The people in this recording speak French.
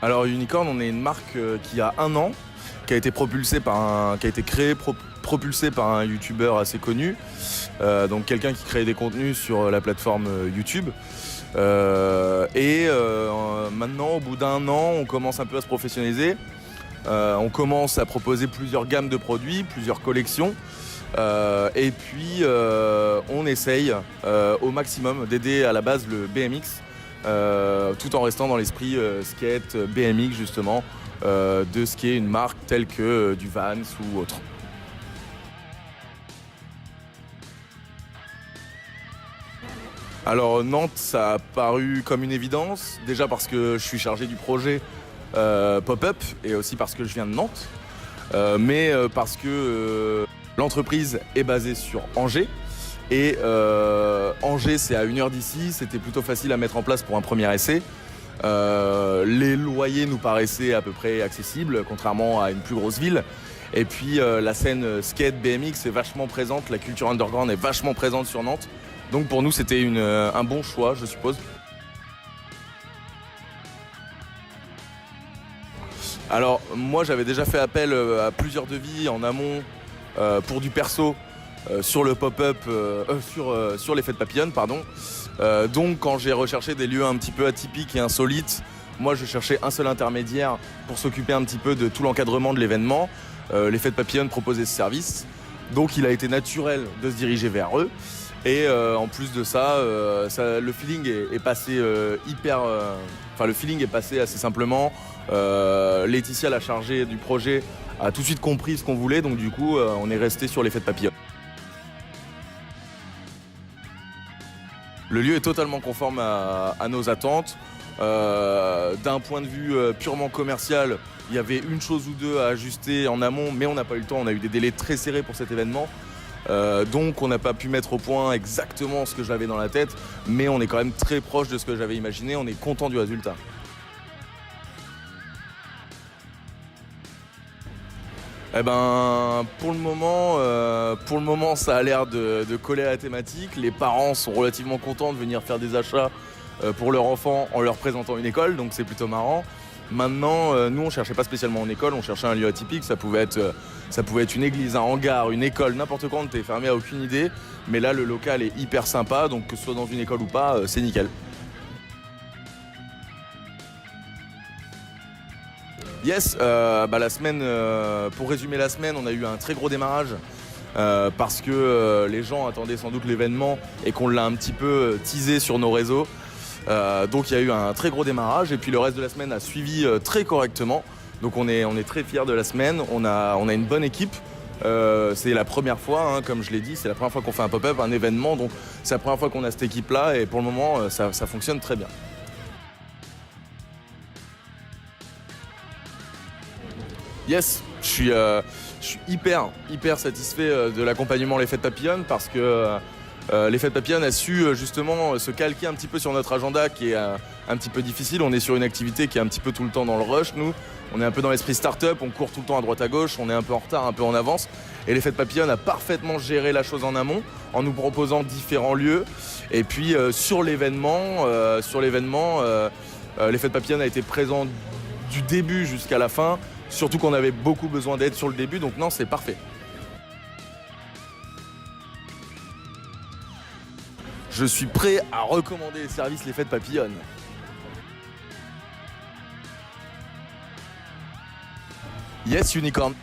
Alors Unicorn, on est une marque qui a 1 an, qui a été propulsée par un youtubeur assez connu, donc quelqu'un qui crée des contenus sur la plateforme YouTube. Maintenant, au bout d'1 an, on commence un peu à se professionnaliser. On commence à proposer plusieurs gammes de produits, plusieurs collections. On essaye au maximum d'aider à la base le BMX, tout en restant dans l'esprit skate, BMX justement, de ce qui est une marque telle que du Vans ou autre. Alors Nantes, ça a paru comme une évidence, déjà parce que je suis chargé du projet Pop-Up et aussi parce que je viens de Nantes, parce que l'entreprise est basée sur Angers et Angers c'est à 1 heure d'ici, c'était plutôt facile à mettre en place pour un premier essai. Les loyers nous paraissaient à peu près accessibles, contrairement à une plus grosse ville. Et puis la scène skate BMX est vachement présente, la culture underground est vachement présente sur Nantes. Donc pour nous c'était un bon choix, je suppose. Alors moi j'avais déjà fait appel à plusieurs devis en amont pour du perso sur le pop-up, sur les fêtes papillonnes, pardon. Donc quand j'ai recherché des lieux un petit peu atypiques et insolites, moi je cherchais un seul intermédiaire pour s'occuper un petit peu de tout l'encadrement de l'événement. Les fêtes papillonnes proposaient ce service, donc il a été naturel de se diriger vers eux. Et en plus de ça, le feeling est passé le feeling est passé assez simplement. Laetitia, la chargée du projet, a tout de suite compris ce qu'on voulait, donc du coup, on est resté sur les fêtes papillonnes. Le lieu est totalement conforme à nos attentes. D'un point de vue purement commercial, il y avait une chose ou deux à ajuster en amont, mais on n'a pas eu le temps, on a eu des délais très serrés pour cet événement. Donc on n'a pas pu mettre au point exactement ce que j'avais dans la tête, mais on est quand même très proche de ce que j'avais imaginé, on est content du résultat. Eh ben, pour le moment, ça a l'air de coller à la thématique. Les parents sont relativement contents de venir faire des achats pour leur enfant en leur présentant une école, donc c'est plutôt marrant. Maintenant, nous, on cherchait pas spécialement une école, on cherchait un lieu atypique. Ça pouvait être une église, un hangar, une école, n'importe quoi. On n'était fermé à aucune idée. Mais là, le local est hyper sympa, donc que ce soit dans une école ou pas, c'est nickel. Yes, la semaine, pour résumer la semaine, on a eu un très gros démarrage parce que les gens attendaient sans doute l'événement et qu'on l'a un petit peu teasé sur nos réseaux. Donc il y a eu un très gros démarrage et puis le reste de la semaine a suivi très correctement. Donc on est très fiers de la semaine, on a une bonne équipe. C'est la première fois, comme je l'ai dit, c'est la première fois qu'on fait un pop-up, un événement. Donc c'est la première fois qu'on a cette équipe-là et pour le moment ça fonctionne très bien. Yes, je suis hyper satisfait de l'accompagnement Les Fêtes Papillonnes parce que Les Fêtes Papillonnes a su justement se calquer un petit peu sur notre agenda qui est un petit peu difficile. On est sur une activité qui est un petit peu tout le temps dans le rush, nous. On est un peu dans l'esprit start-up, on court tout le temps à droite à gauche, on est un peu en retard, un peu en avance. Et Les Fêtes Papillonnes a parfaitement géré la chose en amont en nous proposant différents lieux. Et puis sur l'événement, Les Fêtes Papillonnes a été présent du début jusqu'à la fin. Surtout qu'on avait beaucoup besoin d'aide sur le début, donc non, c'est parfait. Je suis prêt à recommander les services Les Fêtes Papillonnes. Yes, Unicorn.